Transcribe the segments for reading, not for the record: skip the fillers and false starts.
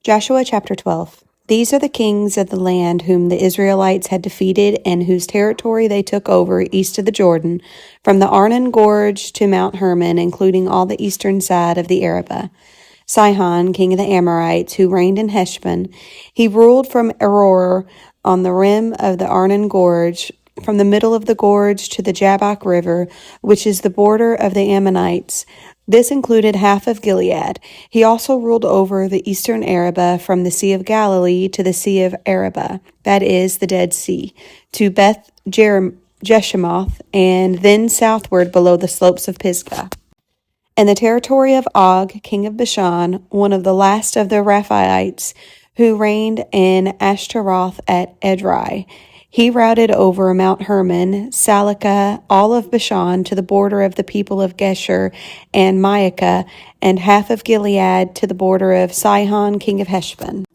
Joshua chapter 12. These are the kings of the land whom the Israelites had defeated and whose territory they took over east of the Jordan, from the Arnon Gorge to Mount Hermon, including all the eastern side of the Arabah. Sihon, king of the Amorites, who reigned in Heshbon, he ruled from Aroer on the rim of the Arnon Gorge, from the middle of the gorge to the Jabbok River, which is the border of the Ammonites. This included half of Gilead. He also ruled over the eastern Arabah from the Sea of Galilee to the Sea of Arabah, that is, the Dead Sea, to Beth Jeshimoth, and then southward below the slopes of Pisgah. And the territory of Og, king of Bashan, one of the last of the Rephaites, who reigned in Ashtaroth at Edrei. He routed over Mount Hermon, Salakah, all of Bashan to the border of the people of Geshur and Maacah, and half of Gilead to the border of Sihon, king of Heshbon.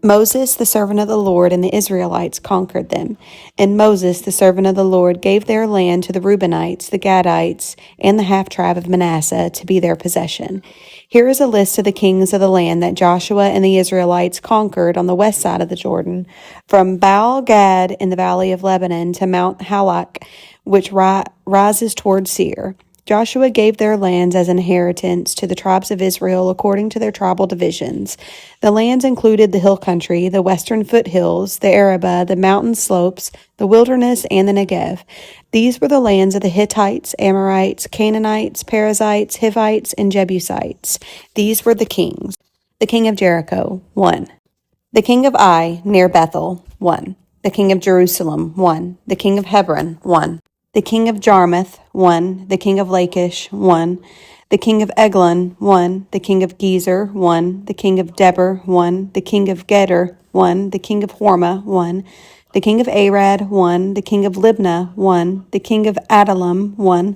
Moses, the servant of the Lord, and the Israelites conquered them. And Moses, the servant of the Lord, gave their land to the Reubenites, the Gadites, and the half-tribe of Manasseh to be their possession. Here is a list of the kings of the land that Joshua and the Israelites conquered on the west side of the Jordan, from Baal-Gad in the valley of Lebanon to Mount Halak, which rises toward Seir. Joshua gave their lands as inheritance to the tribes of Israel according to their tribal divisions. The lands included the hill country, the western foothills, the Arabah, the mountain slopes, the wilderness, and the Negev. These were the lands of the Hittites, Amorites, Canaanites, Perizzites, Hivites, and Jebusites. These were the kings. The king of Jericho, 1. The king of Ai, near Bethel, 1. The king of Jerusalem, 1. The king of Hebron, 1. The king of Jarmuth, 1. The king of Lachish, 1. The king of Eglon, 1. The king of Gezer, 1. The king of Debir, 1. The king of Geder, 1. The king of Hormah, 1. The king of Arad, 1. The king of Libnah, 1. The king of Adullam, 1.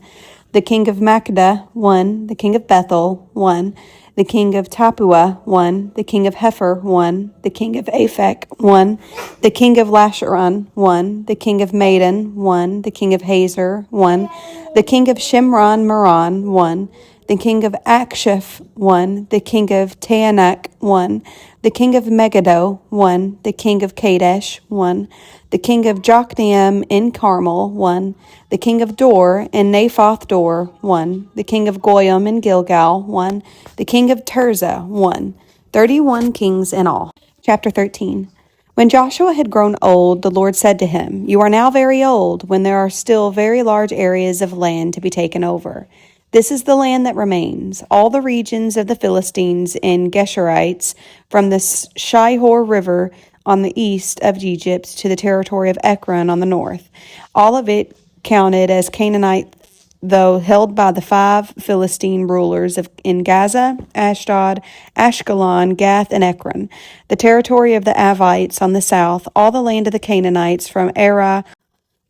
The king of Makkedah, 1. The king of Bethel, 1. The king of Tappuah, 1. The king of Hepher, 1. The king of Aphek, 1. The king of Lasharon, 1. The king of Madon, 1. The king of Hazor, 1. The king of Shimron Meron, 1. The king of Akshaph, 1. The king of Taanach, 1. The king of Megiddo, 1. The king of Kadesh, 1. The king of Jokneam in Carmel, 1. The king of Dor in Naphoth Dor, 1. The king of Goyim in Gilgal, 1. The king of Tirzah, 1. 31 kings in all. Chapter 13. When Joshua had grown old, the Lord said to him, "You are now very old, when there are still very large areas of land to be taken over. This is the land that remains, all the regions of the Philistines and Geshurites, from the Shihor River on the east of Egypt to the territory of Ekron on the north. All of it counted as Canaanite, though held by the 5 Philistine rulers in Gaza, Ashdod, Ashkelon, Gath, and Ekron. The territory of the Avites on the south, all the land of the Canaanites from Arah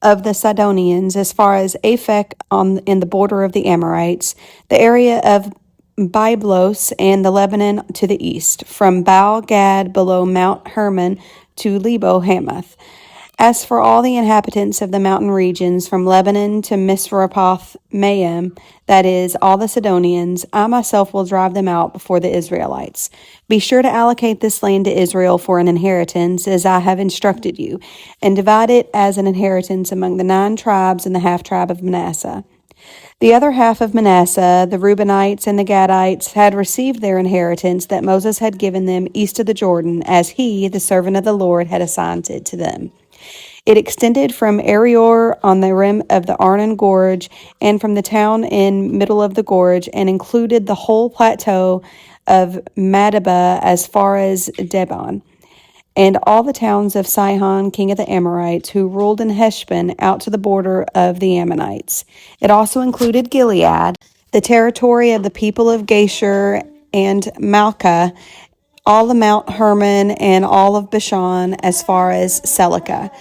of the Sidonians as far as Aphek in the border of the Amorites, the area of Byblos and the Lebanon to the east, from Baal-Gad below Mount Hermon to Lebo-Hamath. As for all the inhabitants of the mountain regions from Lebanon to Misrapoth-Maim, that is, all the Sidonians, I myself will drive them out before the Israelites. Be sure to allocate this land to Israel for an inheritance, as I have instructed you, and divide it as an inheritance among the 9 tribes and the half-tribe of Manasseh." The other half of Manasseh, the Reubenites and the Gadites, had received their inheritance that Moses had given them east of the Jordan, as he, the servant of the Lord, had assigned it to them. It extended from Aroer on the rim of the Arnon Gorge and from the town in middle of the gorge, and included the whole plateau of Madaba as far as Debon, and all the towns of Sihon, king of the Amorites, who ruled in Heshbon, out to the border of the Ammonites. It also included Gilead, the territory of the people of Geshur and Maacah, all the Mount Hermon, and all of Bashan as far as Salakah.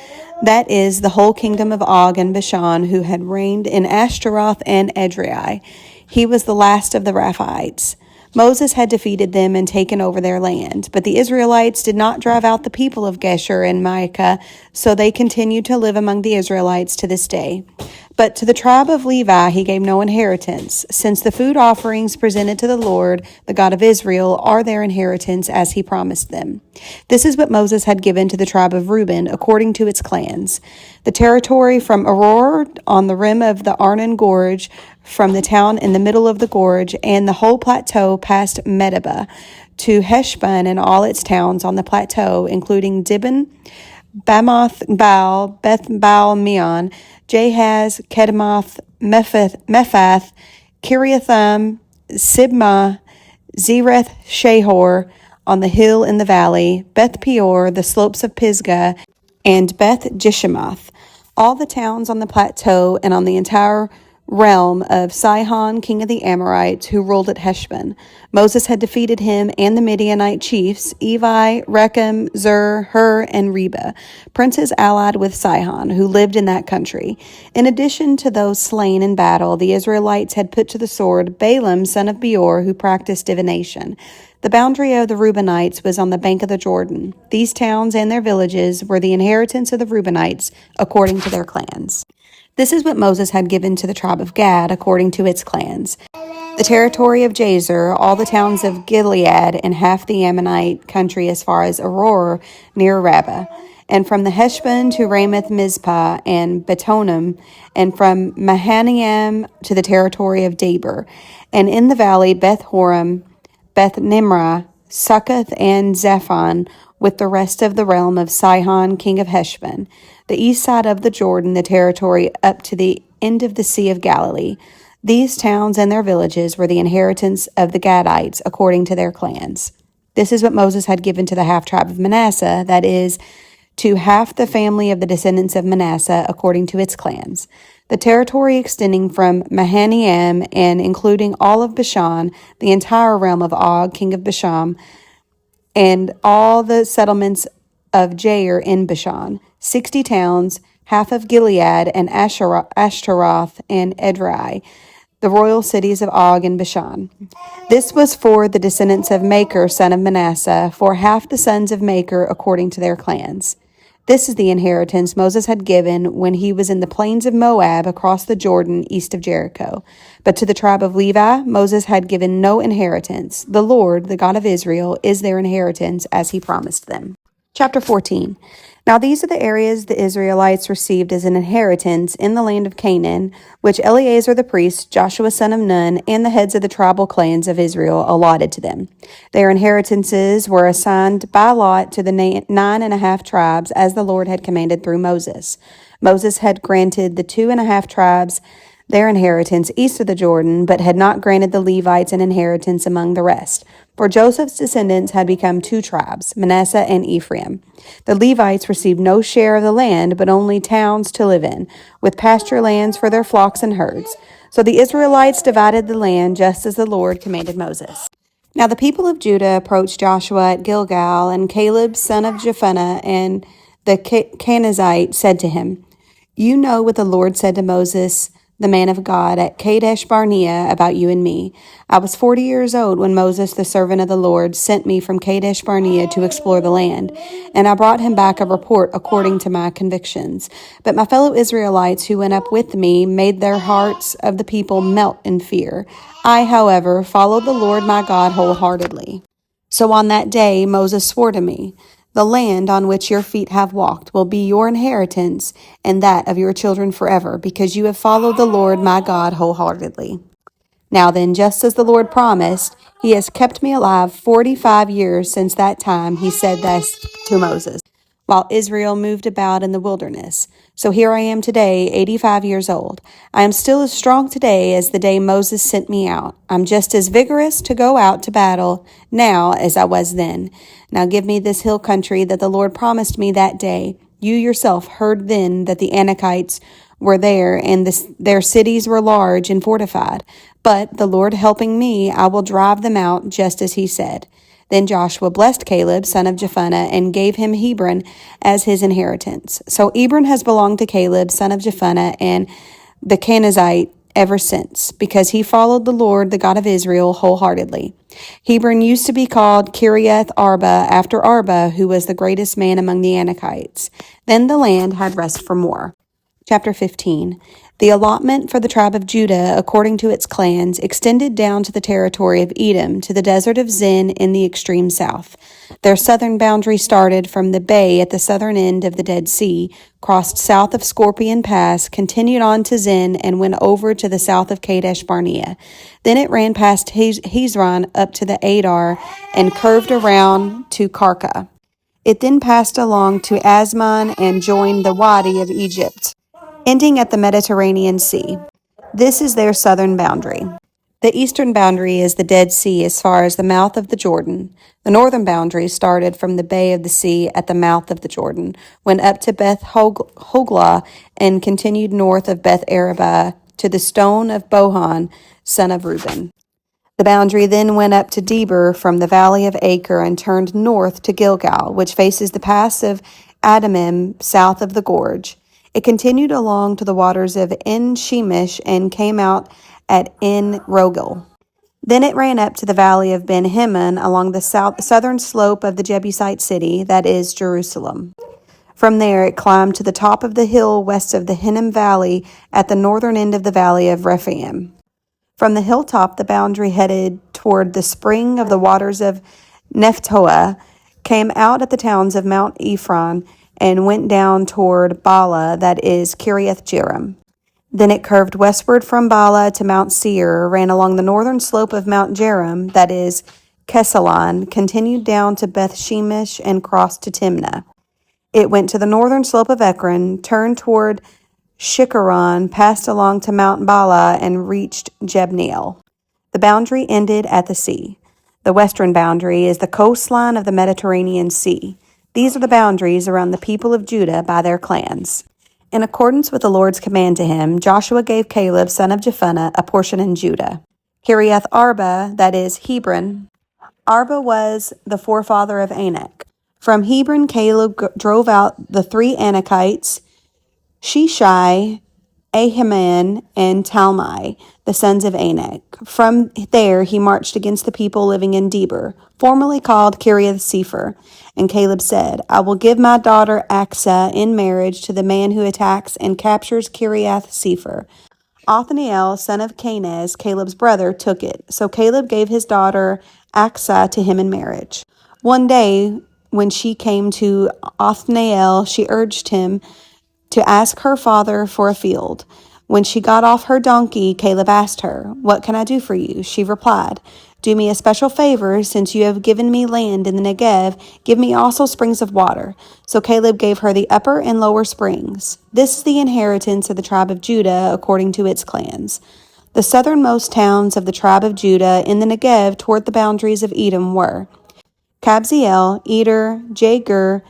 That is, the whole kingdom of Og and Bashan, who had reigned in Ashtaroth and Edrei. He was the last of the Rephaites. Moses had defeated them and taken over their land. But the Israelites did not drive out the people of Geshur and Maacah, so they continued to live among the Israelites to this day. But to the tribe of Levi he gave no inheritance, since the food offerings presented to the Lord, the God of Israel, are their inheritance as he promised them. This is what Moses had given to the tribe of Reuben according to its clans. The territory from Aroer on the rim of the Arnon Gorge, from the town in the middle of the gorge, and the whole plateau past Medeba, to Heshbon and all its towns on the plateau, including Dibon, Bamoth Baal, Beth Baal Meon, Jahaz, Kedemoth, Mephath, Kiriathim, Sibmah, Zereth Shahor, on the hill in the valley, Beth Peor, the slopes of Pisgah, and Beth Jeshimoth, all the towns on the plateau and on the entire realm of Sihon, king of the Amorites, who ruled at Heshbon. Moses had defeated him and the Midianite chiefs, Evi, Rechem, Zur, Hur, and Reba, princes allied with Sihon, who lived in that country. In addition to those slain in battle, the Israelites had put to the sword Balaam, son of Beor, who practiced divination. The boundary of the Reubenites was on the bank of the Jordan. These towns and their villages were the inheritance of the Reubenites according to their clans. This is what Moses had given to the tribe of Gad according to its clans. The territory of Jazer, all the towns of Gilead, and half the Ammonite country as far as Aroer near Rabbah, and from the Heshbon to Ramoth Mizpah and Betonim, and from Mahanaim to the territory of Debir, and in the valley Beth Horam, Beth Nimrah, Succoth, and Zephon, with the rest of the realm of Sihon, king of Heshbon, the east side of the Jordan, the territory up to the end of the Sea of Galilee. These towns and their villages were the inheritance of the Gadites according to their clans. This is what Moses had given to the half-tribe of Manasseh, that is, to half the family of the descendants of Manasseh according to its clans. The territory extending from Mahanaim and including all of Bashan, the entire realm of Og, king of Bashan, and all the settlements of Jair in Bashan, 60 towns, half of Gilead, and Ashtaroth and Edrei, the royal cities of Og and Bashan. This was for the descendants of Machir, son of Manasseh, for half the sons of Machir according to their clans. This is the inheritance Moses had given when he was in the plains of Moab across the Jordan east of Jericho. But to the tribe of Levi, Moses had given no inheritance. The Lord, the God of Israel, is their inheritance as he promised them. Chapter 14. Now these are the areas the Israelites received as an inheritance in the land of Canaan, which Eleazar the priest, Joshua son of Nun, and the heads of the tribal clans of Israel allotted to them. Their inheritances were assigned by lot to the 9.5 tribes, as the Lord had commanded through Moses. Moses had granted the 2.5 tribes their inheritance east of the Jordan, but had not granted the Levites an inheritance among the rest. For Joseph's descendants had become 2 tribes, Manasseh and Ephraim. The Levites received no share of the land, but only towns to live in, with pasture lands for their flocks and herds. So the Israelites divided the land just as the Lord commanded Moses. Now the people of Judah approached Joshua at Gilgal, and Caleb, son of Jephunneh, and the Kenizzite said to him, "You know what the Lord said to Moses, the man of God, at Kadesh Barnea about you and me. I was 40 years old when Moses, the servant of the Lord, sent me from Kadesh Barnea to explore the land, and I brought him back a report according to my convictions. But my fellow Israelites who went up with me made their hearts of the people melt in fear. I, however, followed the Lord my God wholeheartedly. So on that day Moses swore to me, 'The land on which your feet have walked will be your inheritance and that of your children forever, because you have followed the Lord my God wholeheartedly.' Now then, just as the Lord promised, he has kept me alive 45 years since that time he said this to Moses, while Israel moved about in the wilderness. So here I am today, 85 years old. I am still as strong today as the day Moses sent me out. I'm just as vigorous to go out to battle now as I was then. Now give me this hill country that the Lord promised me that day. You yourself heard then that the Anakites were there, and their cities were large and fortified. But the Lord helping me, I will drive them out just as he said." Then Joshua blessed Caleb, son of Jephunneh, and gave him Hebron as his inheritance. So Hebron has belonged to Caleb, son of Jephunneh, and the Kenizzite ever since, because he followed the Lord, the God of Israel, wholeheartedly. Hebron used to be called Kiriath Arba, after Arba, who was the greatest man among the Anakites. Then the land had rest from war. Chapter 15. The allotment for the tribe of Judah, according to its clans, extended down to the territory of Edom, to the desert of Zin in the extreme south. Their southern boundary started from the bay at the southern end of the Dead Sea, crossed south of Scorpion Pass, continued on to Zin, and went over to the south of Kadesh Barnea. Then it ran past Hezron up to the Adar and curved around to Karka. It then passed along to Asman and joined the Wadi of Egypt, ending at the Mediterranean Sea. This is their southern boundary. The eastern boundary is the Dead Sea as far as the mouth of the Jordan. The northern boundary started from the Bay of the Sea at the mouth of the Jordan, went up to Beth Hoglah, and continued north of Beth Arabah to the stone of Bohan, son of Reuben. The boundary then went up to Debir from the valley of Acre and turned north to Gilgal, which faces the pass of Adamim south of the gorge. It continued along to the waters of En Shemesh and came out at En Rogel. Then it ran up to the valley of Ben Hinnom along the southern slope of the Jebusite city, that is, Jerusalem. From there it climbed to the top of the hill west of the Hinnom Valley at the northern end of the valley of Rephaim. From the hilltop, the boundary headed toward the spring of the waters of Nephtoah, came out at the towns of Mount Ephron, and went down toward Bala, that is, Kiriath Jearim. Then it curved westward from Bala to Mount Seir, ran along the northern slope of Mount Jearim, that is, Kesalon, continued down to Beth Shemesh, and crossed to Timnah. It went to the northern slope of Ekron, turned toward Shikharon, passed along to Mount Bala, and reached Jebneel. The boundary ended at the sea. The western boundary is the coastline of the Mediterranean Sea. These are the boundaries around the people of Judah by their clans. In accordance with the Lord's command to him, Joshua gave Caleb, son of Jephunneh, a portion in Judah. Kiriath Arba, that is, Hebron. Arba was the forefather of Anak. From Hebron, Caleb drove out the 3 Anakites, Sheshai, Ahiman, and Talmai, the sons of Anak. From there he marched against the people living in Debir, formerly called Kiriath Sefer. And Caleb said, I will give my daughter Aksah in marriage to the man who attacks and captures Kiriath Sefer. Othniel, son of Kenaz, Caleb's brother, took it. So Caleb gave his daughter Aksah to him in marriage. One day, when she came to Othniel, she urged him to ask her father for a field. When she got off her donkey, Caleb asked her, What can I do for you? She replied, Do me a special favor, since you have given me land in the Negev, give me also springs of water. So Caleb gave her the upper and lower springs. This is the inheritance of the tribe of Judah according to its clans. The southernmost towns of the tribe of Judah in the Negev toward the boundaries of Edom were Kabzeel, Eder, Jagur,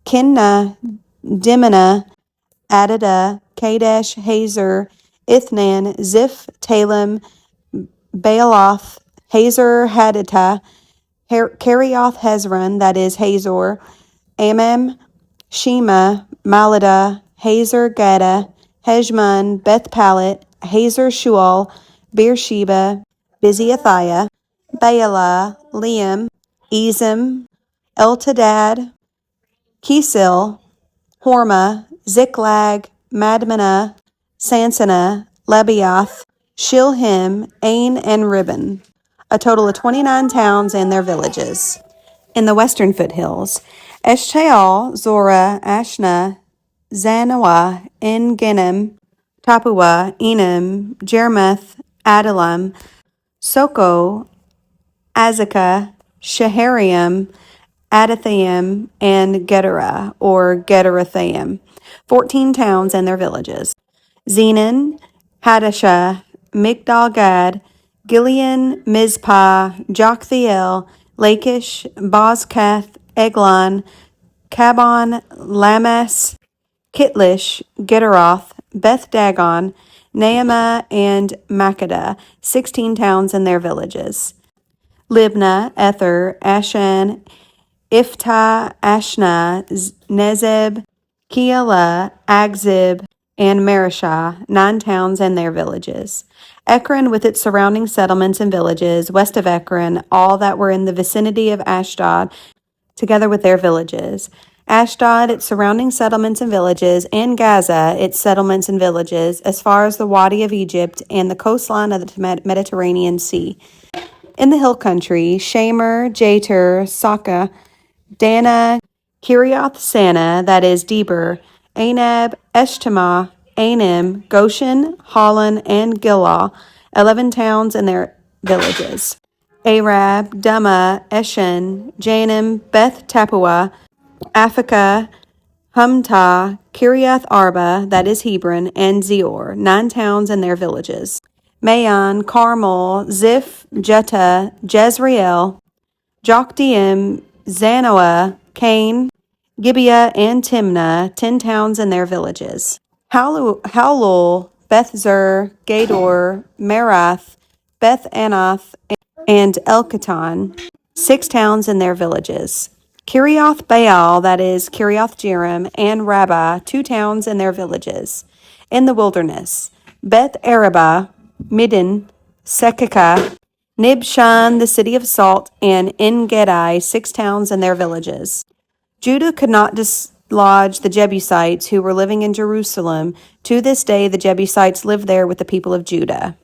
Kinnah, Dimnah, Adada, Kadesh, Hazer, Ithnan, Ziph, Talem, Baaloth, Hazer, Haditah, Kerioth Hezron, that is Hazor, Amam, Shema, Maladah, Hazer, Gada, Heshmon, Beth Palet, Hazer, Shual, Beersheba, Biziathiah, Baalah, Liam, Ezim, Eltadad, Kisil, Hormah, Ziklag, Madmanah, Sansannah, Lebaoth, Shilhim, Ain, and Ribbon, a total of 29 towns and their villages. In the western foothills, Eshtaol, Zorah, Ashna, Zanoah, En-Genim, Tapua, Enim, Jermuth, Adullam, Soko, Azekah, Shahariam, Adathaim, and Gedera, or Gederathaim, 14 towns and their villages. Zenon, Hadashah, Migdal-Gad, Gileon, Mizpah, Joktheel, Lachish, Bozkath, Eglon, Kabon, Lamas, Kitlish, Gederoth, Beth Dagon, Naamah, and Makkedah, 16 towns and their villages. Libnah, Ether, Ashan, Iftah, Ashna, Nezeb, Keilah, Agzib, and Marishah, 9 towns and their villages. Ekron with its surrounding settlements and villages, west of Ekron, all that were in the vicinity of Ashdod, together with their villages. Ashdod, its surrounding settlements and villages, and Gaza, its settlements and villages, as far as the Wadi of Egypt and the coastline of the Mediterranean Sea. In the hill country, Shamer, Jatir, Saka, Dana, Kiriath Sana, that is Deber, Anab, Eshtemoa, Anim, Goshen, Holon, and Gilah, 11 towns and their villages. Arab, Duma, Eshen, Janim, Beth Tappuah, Aphekah, Humtah, Kiriath Arba, that is Hebron, and Zior, 9 towns and their villages. Maon, Carmel, Ziph, Juttah, Jezreel, Jokdeam, Zanoah, Cain, Gibeah, and Timnah, 10 towns and their villages. Howlul, Beth Zur, Gedor, Merath, Beth Anath, and Elkatan, 6 towns and their villages. Kirioth Baal, that is Kirioth Jearim, and Rabbah, 2 towns and their villages. In the wilderness, Beth Arabah, Middin, Sekekah, Nibshan, the city of salt, and En-Gedi, 6 towns and their villages. Judah could not dislodge the Jebusites who were living in Jerusalem. To this day, the Jebusites live there with the people of Judah.